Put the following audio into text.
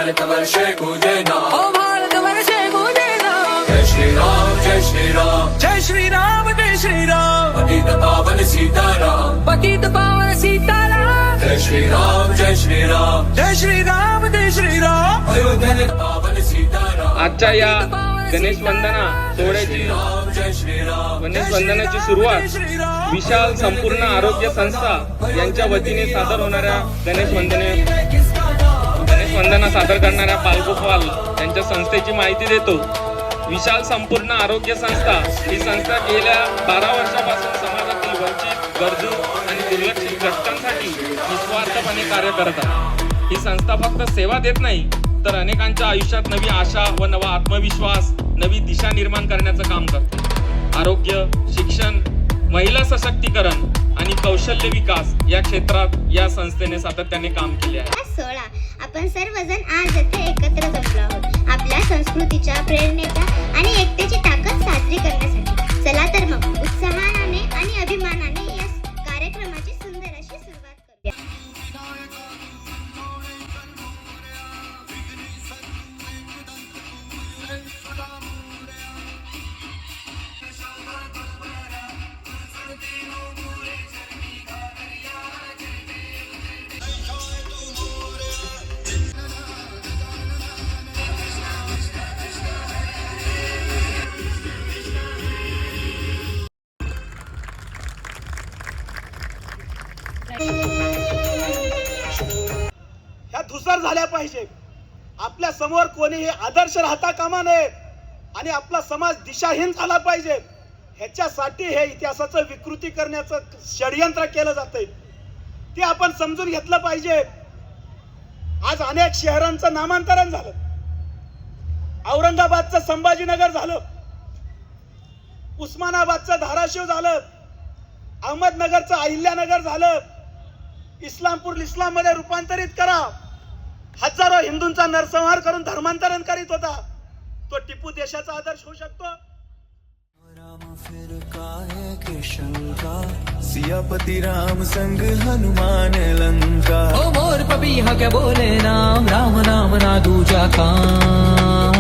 भारतवर्षे गूंजे नाम, ओ भारतवर्षे गूंजे नाम। जय श्री राम जय श्री राम जय श्री राम जय श्री राम। पतित पावन सीताराम, पतित पावन सीताराम। जय श्री राम जय श्री राम जय श्री राम जय श्री राम। अयोध्या पावन सीताराम, आजच्या या गणेश वंदना सोहळ्याची राम जय श्री राम गणेश वंदनाची सुरुवात विशाल संपूर्ण आरोग्य संस्था यांच्या वतीने सादर होणाऱ्या गणेश वंदना सादर करणाऱ्या बालगोपाल यांच्या संस्थेची माहिती देतो। विशाल संपूर्ण आरोग्य संस्था ही संस्था गेल्या 12 वर्षापासून समाजातील वंचित, गरजू आणि दुर्लक्षित घटकांसाठी निस्वार्थपणे कार्य करत आहे। ही संस्था फक्त सेवा देत नाही तर अनेकांच्या आयुष्यात नवी आशा व नवा आत्मविश्वास, नवी दिशा निर्माण करण्याचं काम करते। आरोग्य, शिक्षण, महिला सशक्तीकरण आणि कौशल्य विकास या क्षेत्रात या संस्थेने सातत्याने काम केले आहे। हा सोहळा आपण सर्वजण आज येथे एकत्र जमलो आहोत आपल्या संस्कृतीच्या, प्रेरणेच्या आणि एकतेची ताकद साजरी करण्यासाठी। चला तर मग उत्साहाने आणि अभिमानाने या कार्यक्रमाची सुंदर अशी सुरुवात करूया। ह्या धुसर झाल्या पाहिजे। आपल्या समोर कोणीही आदर्श राहता कामा नये आणि आपला समाज दिशाहीन झाला पाहिजे। ह्याच्यासाठी हे इतिहासाचं विकृती करण्याचं षडयंत्र केलं जातंय, ते आपण समजून घेतलं पाहिजे। आज अनेक शहरांचं नामांतरण झालं, औरंगाबादचं संभाजीनगर झालं, उस्मानाबादचं धाराशिव झालं, अहमदनगरचं अहिल्यानगर झालं। इस्लामपूर इस्लाम मध्ये रूपांतरित करा। हजारो हिंदूंचा नरसंहार करून धर्मांतरण करीत होता तो टिपू देशाचा आदर्श होऊ शकतो। राम फिर काहे के शंका, सियापति राम संग हनुमान लंका। ओ मोर पपीहा क्या बोले नाम, राम नाम ना दूजा काम।